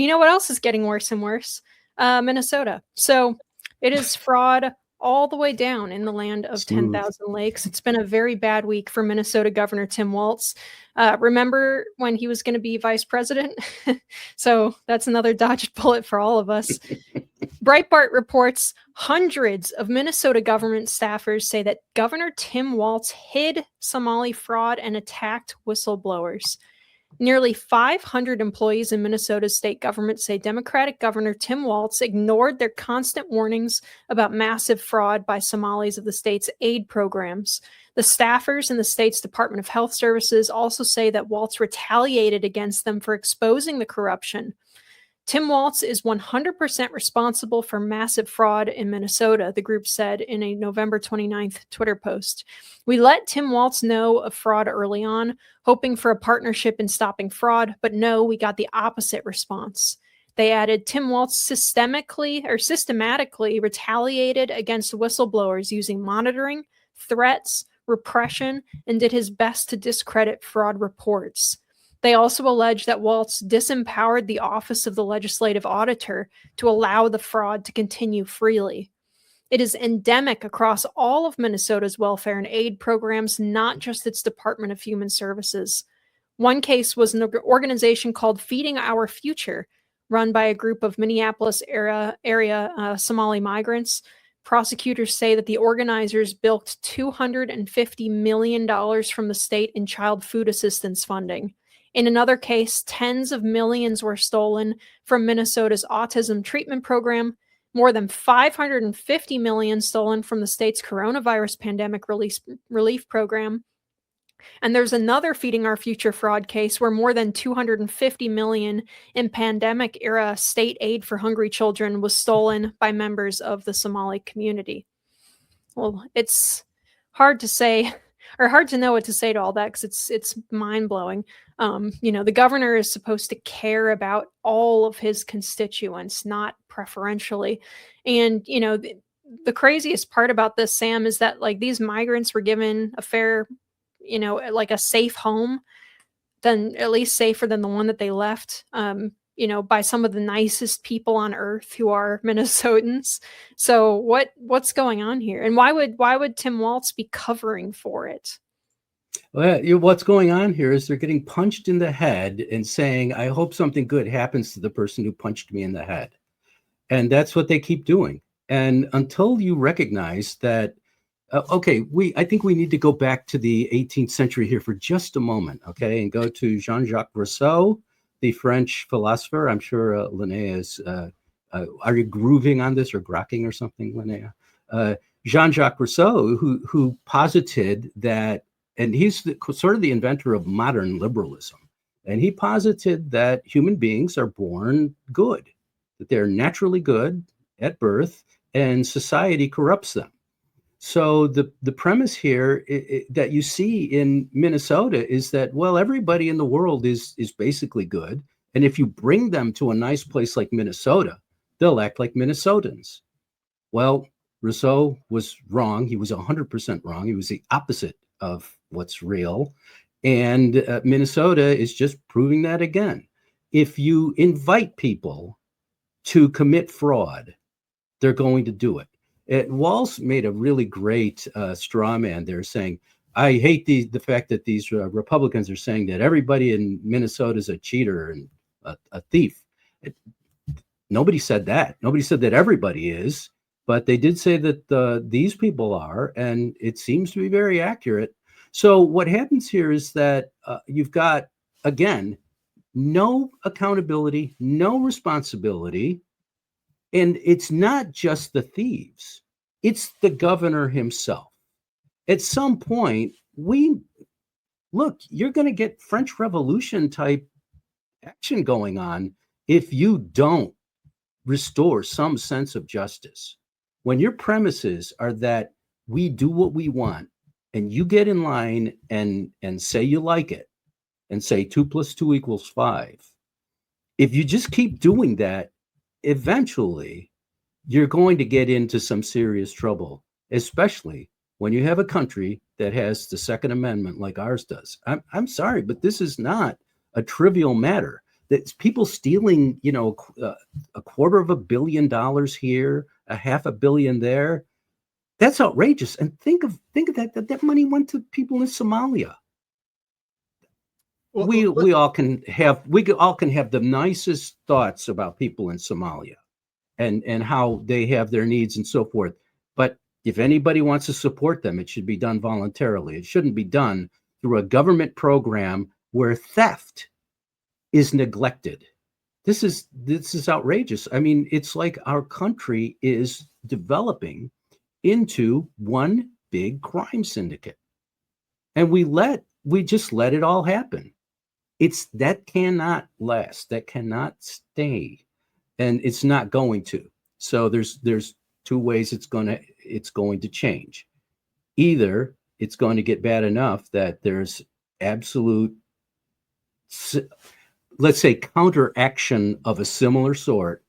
You know what else is getting worse and worse? Minnesota. So it is fraud all the way down in the land of Smooth. 10,000 lakes. It's been a very bad week for Minnesota Governor Tim Walz. Remember when he was going to be vice president? So that's another dodged bullet for all of us. Breitbart reports hundreds of Minnesota government staffers say that Governor Tim Walz hid Somali fraud and attacked whistleblowers. Nearly 500 employees in Minnesota's state government say Democratic Governor Tim Walz ignored their constant warnings about massive fraud by Somalis of the state's aid programs. The staffers in the state's Department of Health Services also say that Walz retaliated against them for exposing the corruption. Tim Walz is 100% responsible for massive fraud in Minnesota, the group said in a November 29th Twitter post. We let Tim Walz know of fraud early on, hoping for a partnership in stopping fraud, but no, we got the opposite response. They added Tim Walz systematically retaliated against whistleblowers using monitoring, threats, repression, and did his best to discredit fraud reports. They also allege that Walz disempowered the Office of the Legislative Auditor to allow the fraud to continue freely. It is endemic across all of Minnesota's welfare and aid programs, not just its Department of Human Services. One case was an organization called Feeding Our Future, run by a group of Minneapolis area Somali migrants. Prosecutors say that the organizers bilked $250 million from the state in child food assistance funding. In another case, tens of millions were stolen from Minnesota's autism treatment program, more than $550 million stolen from the state's coronavirus pandemic relief program. And there's another Feeding Our Future fraud case where more than $250 million in pandemic-era state aid for hungry children was stolen by members of the Somali community. Well, it's hard to say, or hard to know what to say to all that, because it's mind-blowing. The governor is supposed to care about all of his constituents, not preferentially. And, the craziest part about this, Sam, is that like these migrants were given a fair, like a safe home, then at least safer than the one that they left, by some of the nicest people on earth who are Minnesotans. So what's going on here? And why would Tim Walz be covering for it? Well, what's going on here is they're getting punched in the head and saying, I hope something good happens to the person who punched me in the head. And that's what they keep doing. And until you recognize that, I think we need to go back to the 18th century here for just a moment, okay, and go to Jean-Jacques Rousseau, the French philosopher. I'm sure Linnea is, are you grooving on this or grokking or something, Linnea? Jean-Jacques Rousseau, who posited that, and he's sort of the inventor of modern liberalism, and he posited that human beings are born good, that they're naturally good at birth, and society corrupts them. So the premise here that you see in Minnesota is that, well, everybody in the world is basically good. And if you bring them to a nice place like Minnesota, they'll act like Minnesotans. Well, Rousseau was wrong. He was 100% wrong. He was the opposite of what's real. And Minnesota is just proving that again. If you invite people to commit fraud, they're going to do it. Walz made a really great straw man there saying, I hate the fact that these Republicans are saying that everybody in Minnesota is a cheater and a thief. Nobody said that. Nobody said that everybody is, but they did say that these people are, and it seems to be very accurate. So what happens here is that you've got, again, no accountability, no responsibility. And it's not just the thieves, it's the governor himself. At some point, you're going to get French Revolution type action going on if you don't restore some sense of justice. When your premises are that we do what we want and you get in line and say you like it and say 2 + 2 = 5, if you just keep doing that, eventually you're going to get into some serious trouble, especially when you have a country that has the Second Amendment like ours does. I'm sorry, but this is not a trivial matter. That's people stealing, $250 million here, $500 million there. That's outrageous. And think of that money went to people in Somalia. Well, we all can have the nicest thoughts about people in Somalia and how they have their needs and so forth. But if anybody wants to support them, it should be done voluntarily. It shouldn't be done through a government program where theft is neglected. This is outrageous. I mean, it's like our country is developing into one big crime syndicate. And we just let it all happen. That cannot last. That cannot stay. And it's not going to. So there's two ways it's going to change. Either it's going to get bad enough that there's absolute, let's say, counteraction of a similar sort,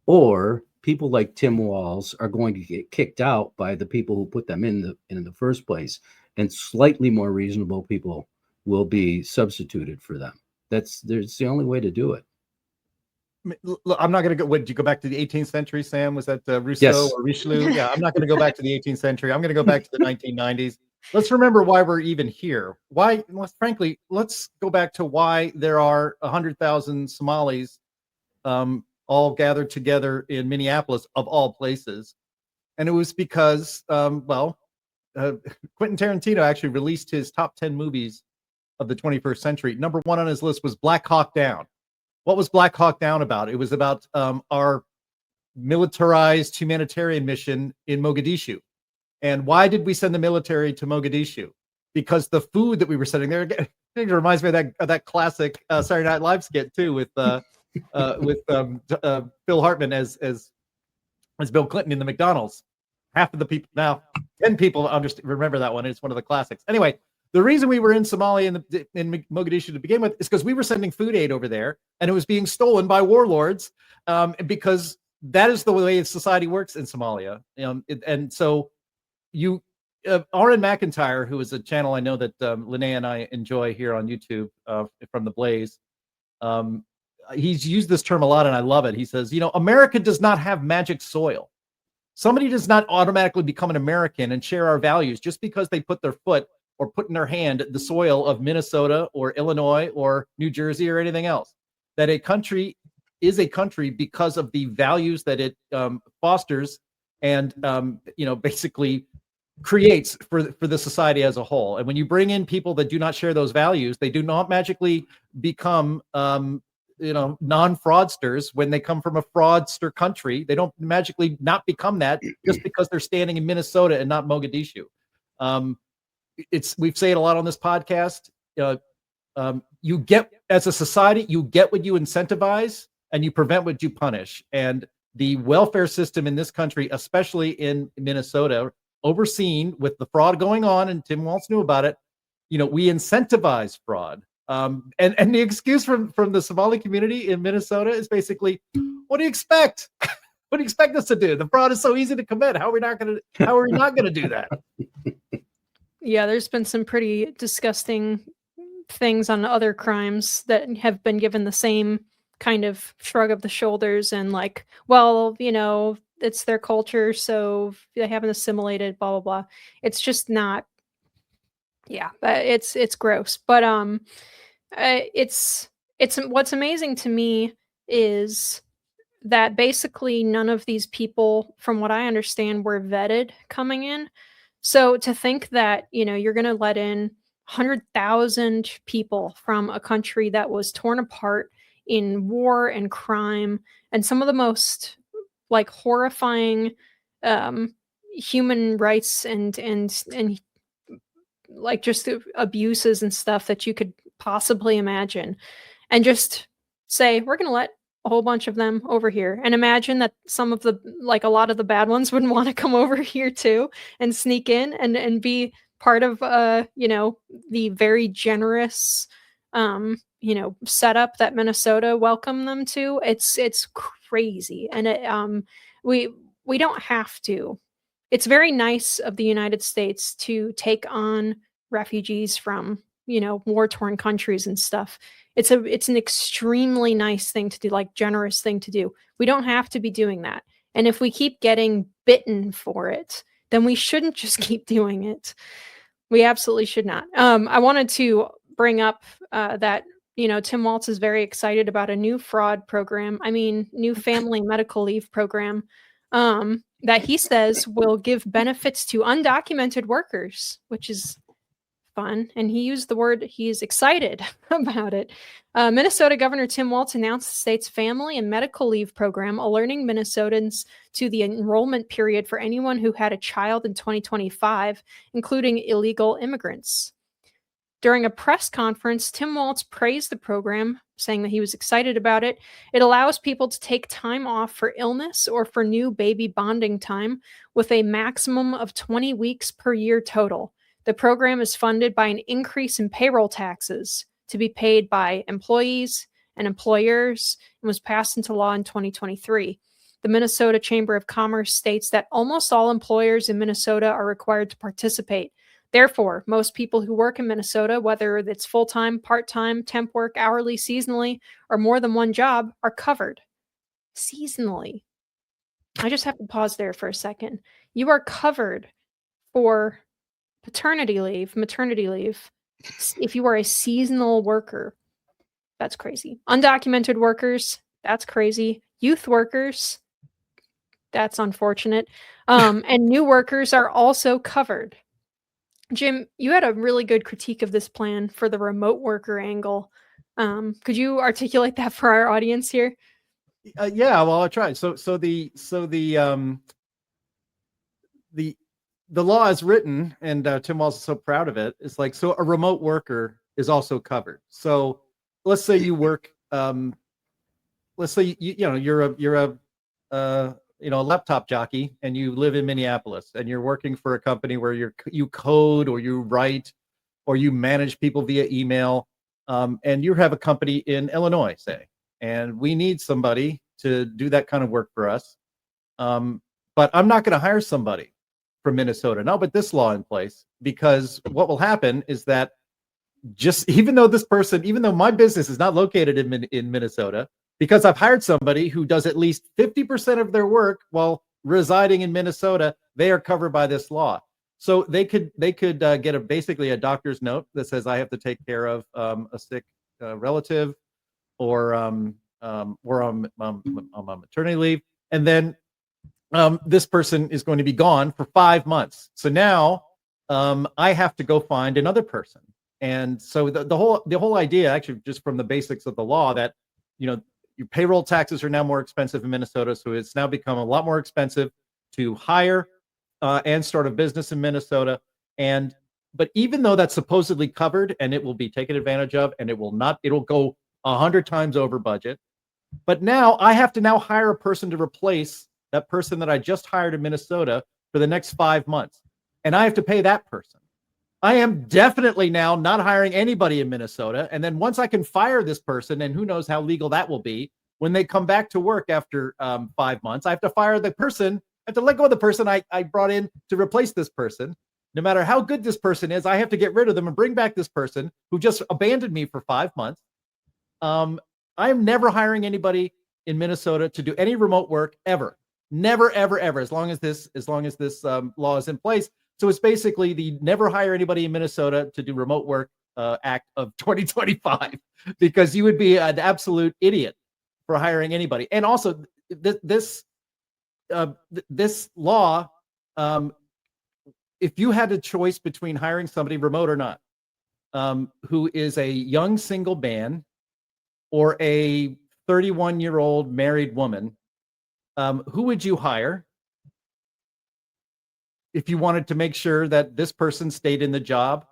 or people like Tim Walz are going to get kicked out by the people who put them in the first place, and slightly more reasonable people will be substituted for them. There's the only way to do it. Look, I'm not going to go. Did you go back to the 18th century, Sam? Was that Rousseau Yes. or Richelieu? Yeah, I'm not going to go back to the 18th century. I'm going to go back to the 1990s. Let's remember why we're even here. Why? Frankly, let's go back to why there are 100,000 Somalis all gathered together in Minneapolis, of all places. And it was because, Quentin Tarantino actually released his top 10 movies of the 21st century. Number one on his list was Black Hawk Down. What was Black Hawk Down about? It was about our militarized humanitarian mission in Mogadishu. And why did we send the military to Mogadishu? Because the food that we were sending there, it reminds me of that classic Saturday Night Live skit too, with Phil Hartman as Bill Clinton in the McDonald's. Half of the people now, 10 people remember that one. It's one of the classics. Anyway, the reason we were in Somalia in Mogadishu to begin with is because we were sending food aid over there, and it was being stolen by warlords, because that is the way society works in Somalia. And so R.N. McIntyre, who is a channel I know that Linnea and I enjoy here on YouTube from The Blaze, he's used this term a lot, and I love it. He says, America does not have magic soil. Somebody does not automatically become an American and share our values just because they put their foot or put in their hand the soil of Minnesota or Illinois or New Jersey or anything else. That a country is a country because of the values that it fosters and basically creates for the society as a whole. And when you bring in people that do not share those values, they do not magically become non-fraudsters. When they come from a fraudster country, they don't magically not become that just because they're standing in Minnesota and not Mogadishu. We've said it a lot on this podcast. You get, as a society, you get what you incentivize and you prevent what you punish. And the welfare system in this country, especially in Minnesota, overseen with the fraud going on, and Tim Walz knew about it. We incentivize fraud. And the excuse from the Somali community in Minnesota is basically, what do you expect? What do you expect us to do? The fraud is so easy to commit. How are we not going to do that? Yeah, there's been some pretty disgusting things on other crimes that have been given the same kind of shrug of the shoulders and like, well, it's their culture, so they haven't assimilated, blah, blah, blah. It's just not, yeah, but it's gross. But it's what's amazing to me is that basically none of these people, from what I understand, were vetted coming in. So to think that, you're going to let in 100,000 people from a country that was torn apart in war and crime and some of the most like horrifying human rights and like just abuses and stuff that you could possibly imagine, and just say, we're going to let a whole bunch of them over here, and imagine that some of the, like a lot of the bad ones would want to come over here too and sneak in and be part of the very generous setup that Minnesota welcomed them to. It's crazy. And we don't have to. It's very nice of the United States to take on refugees from war-torn countries and stuff. It's an extremely nice thing to do, like generous thing to do. We don't have to be doing that. And if we keep getting bitten for it, then we shouldn't just keep doing it. We absolutely should not. I wanted to bring up that Tim Walz is very excited about a new new family medical leave program that he says will give benefits to undocumented workers, which is fun. And he used the word, he's excited about it. Minnesota Governor Tim Walz announced the state's family and medical leave program, alerting Minnesotans to the enrollment period for anyone who had a child in 2025, including illegal immigrants. During a press conference, Tim Walz praised the program, saying that he was excited about it. It allows people to take time off for illness or for new baby bonding time with a maximum of 20 weeks per year total. The program is funded by an increase in payroll taxes to be paid by employees and employers and was passed into law in 2023. The Minnesota Chamber of Commerce states that almost all employers in Minnesota are required to participate. Therefore, most people who work in Minnesota, whether it's full-time, part-time, temp work, hourly, seasonally, or more than one job, are covered. Seasonally. I just have to pause there for a second. You are covered for paternity leave, maternity leave, if you are a seasonal worker. That's crazy. Undocumented workers, that's crazy. Youth workers, that's unfortunate. And new workers are also covered. Jim, you had a really good critique of this plan for the remote worker angle. Could you articulate that for our audience here? Yeah, well, I'll try. So the law is written, and Tim Walz is so proud of it. It's like, so a remote worker is also covered. So let's say you work, let's say you're a laptop jockey and you live in Minneapolis and you're working for a company where you code or you write or you manage people via email, and you have a company in Illinois, say, and we need somebody to do that kind of work for us. But I'm not going to hire somebody from Minnesota now, but this law in place, because what will happen is that even though my business is not located in Minnesota, because I've hired somebody who does at least 50% of their work while residing in Minnesota, they are covered by this law. So they could get basically a doctor's note that says I have to take care of a sick relative, or I'm on maternity leave, and then this person is going to be gone for 5 months. So now I have to go find another person. And so the whole idea, actually, just from the basics of the law, that your payroll taxes are now more expensive in Minnesota, so it's now become a lot more expensive to hire and start a business in Minnesota. But even though that's supposedly covered and it will be taken advantage of, and it'll go 100 times over budget. But now I have to hire a person to replace that person that I just hired in Minnesota for the next 5 months, and I have to pay that person. I am definitely now not hiring anybody in Minnesota. And then once I can fire this person, and who knows how legal that will be, when they come back to work after 5 months, I have to fire the person. I have to let go of the person I brought in to replace this person. No matter how good this person is, I have to get rid of them and bring back this person who just abandoned me for 5 months. I am never hiring anybody in Minnesota to do any remote work ever. Never, ever, ever, as long as this law is in place. So it's basically the never hire anybody in Minnesota to do remote work act of 2025, because you would be an absolute idiot for hiring anybody. And also this law, if you had a choice between hiring somebody remote or not, who is a young single man or a 31-year-old married woman, who would you hire if you wanted to make sure that this person stayed in the job?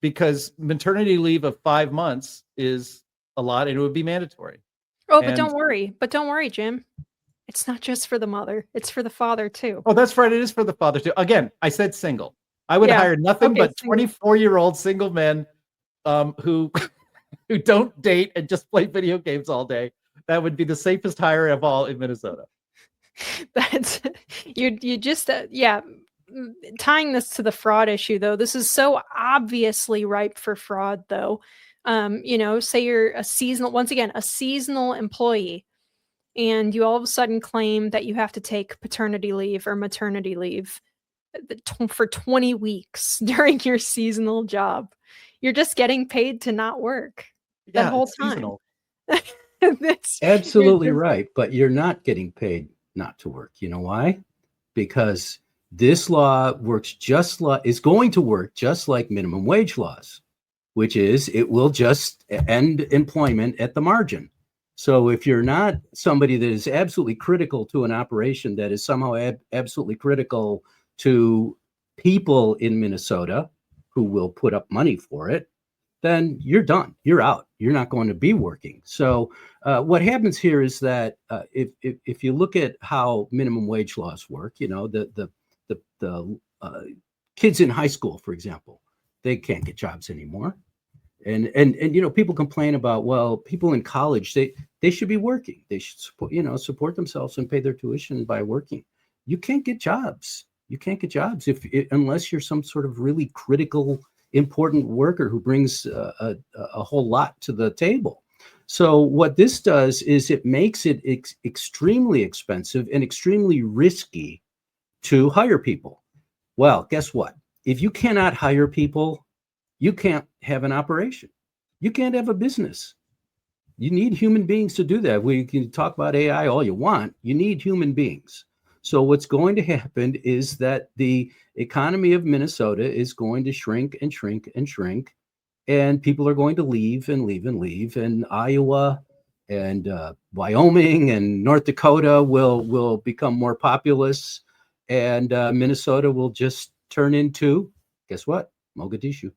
Because maternity leave of 5 months is a lot, and it would be mandatory. Oh, but don't worry, Jim. It's not just for the mother. It's for the father too. Oh, that's right. It is for the father too. Again, I said single. I would hire nothing but 24-year-old single men who don't date and just play video games all day. That would be the safest hire of all in Minnesota. That's you just tying this to the fraud issue, though, this is so obviously ripe for fraud, though. Say you're a seasonal employee, and you all of a sudden claim that you have to take paternity leave or maternity leave for 20 weeks during your seasonal job. You're just getting paid to not work that whole time. Seasonal. Absolutely right. But you're not getting paid not to work. You know why? Because this law is going to work just like minimum wage laws, which is it will just end employment at the margin. So if you're not somebody that is absolutely critical to an operation that is somehow absolutely critical to people in Minnesota who will put up money for it, then you're done. You're out. You're not going to be working. So what happens here is that if you look at how minimum wage laws work, the kids in high school, for example, they can't get jobs anymore. And people complain about, well, people in college, they should be working. They should support themselves and pay their tuition by working. You can't get jobs. You can't get jobs unless you're some sort of really critical, important worker who brings a whole lot to the table. So what this does is it makes it extremely expensive and extremely risky to hire people. Well, guess what? If you cannot hire people, you can't have an operation. You can't have a business. You need human beings to do that. We can talk about AI all you want. You need human beings. So what's going to happen is that the economy of Minnesota is going to shrink and shrink and shrink, and people are going to leave and leave and leave, and Iowa and Wyoming and North Dakota will become more populous, and Minnesota will just turn into, guess what? Mogadishu.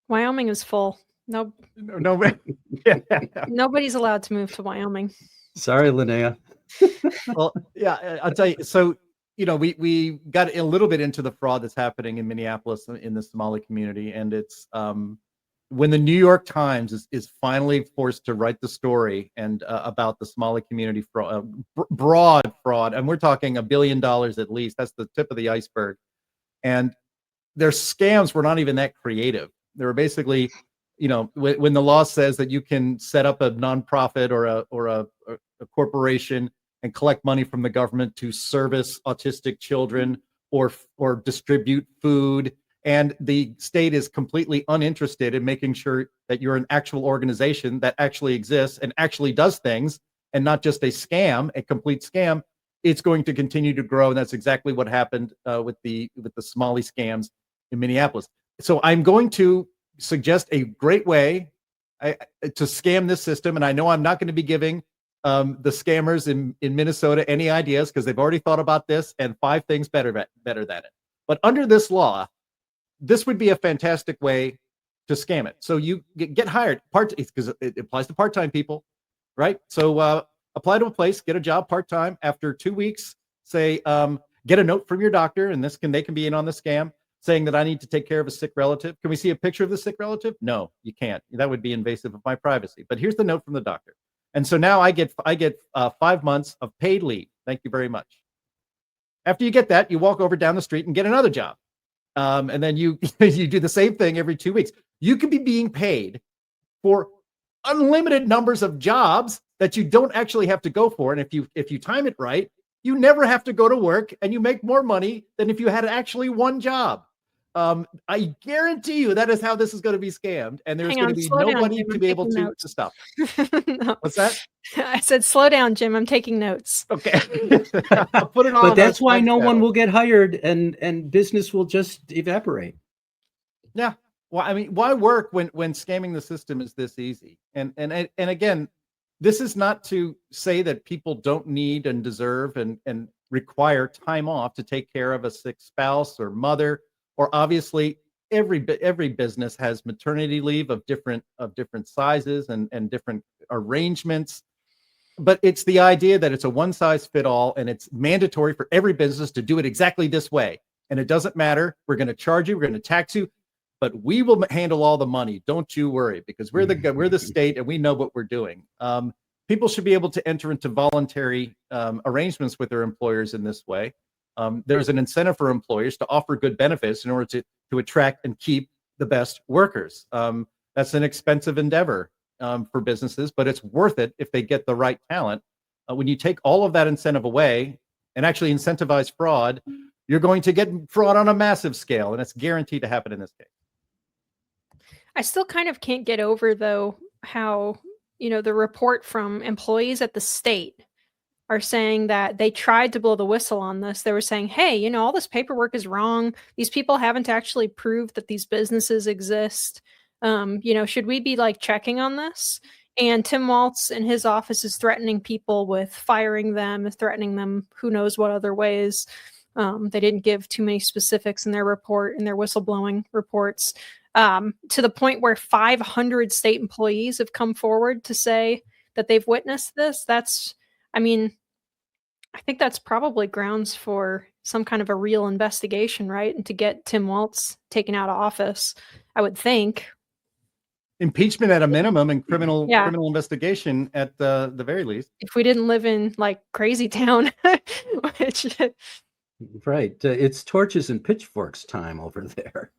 Wyoming is full. No, nobody's allowed to move to Wyoming. Sorry, Linnea. Well, yeah, I'll tell you. So, we got a little bit into the fraud that's happening in Minneapolis in the Somali community, and it's when the New York Times is finally forced to write the story and about the Somali community fraud, broad fraud, and we're talking $1 billion at least. That's the tip of the iceberg, and their scams were not even that creative. They were basically, when the law says that you can set up a nonprofit or a corporation and collect money from the government to service autistic children or distribute food, and the state is completely uninterested in making sure that you're an actual organization that actually exists and actually does things and not just a complete scam, it's going to continue to grow. And that's exactly what happened with the Somali scams in Minneapolis. So I'm going to suggest a great way to scam this system. And I know I'm not going to be giving the scammers in Minnesota any ideas because they've already thought about this and 5 things better than it. But under this law, this would be a fantastic way to scam it. So you get hired because it applies to part-time people, right? So apply to a place, get a job part-time. After 2 weeks, say, get a note from your doctor, and they can be in on the scam, saying that I need to take care of a sick relative. Can we see a picture of the sick relative? No, you can't. That would be invasive of my privacy. But here's the note from the doctor. And so now I get 5 months of paid leave. Thank you very much. After you get that, you walk over down the street and get another job. And then you do the same thing every 2 weeks. You could be being paid for unlimited numbers of jobs that you don't actually have to go for. And if you time it right, you never have to go to work and you make more money than if you had actually one job. I guarantee you that is how this is going to be scammed, and there's going to be nobody to be able to stop it. No. What's that? I said, slow down, Jim. I'm taking notes. Okay. I'll put it on. But that's why no one will get hired and business will just evaporate. Yeah. Well, I mean, why work when scamming the system is this easy? And again, this is not to say that people don't need and deserve and require time off to take care of a sick spouse or mother. Or obviously, every business has maternity leave of different sizes and different arrangements. But it's the idea that it's a one size fit all, and it's mandatory for every business to do it exactly this way. And it doesn't matter. We're going to charge you. We're going to tax you, but we will handle all the money. Don't you worry, because we're the state and we know what we're doing. People should be able to enter into voluntary arrangements with their employers in this way. there's an incentive for employers to offer good benefits in order to attract and keep the best workers. That's an expensive endeavor for businesses, but it's worth it if they get the right talent. When you take all of that incentive away and actually incentivize fraud, you're going to get fraud on a massive scale, and it's guaranteed to happen in this case. I still kind of can't get over, though, how, the report from employees at the state are saying that they tried to blow the whistle on this. They were saying, hey, all this paperwork is wrong. These people haven't actually proved that these businesses exist. Should we be checking on this? And Tim Walz in his office is threatening people with firing them, threatening them who knows what other ways. They didn't give too many specifics in their report, in their whistleblowing reports, to the point where 500 state employees have come forward to say that they've witnessed this. I think that's probably grounds for some kind of a real investigation, right? And to get Tim Walz taken out of office, I would think. Impeachment at a minimum and criminal investigation at the very least. If we didn't live in crazy town, which right, it's torches and pitchforks time over there.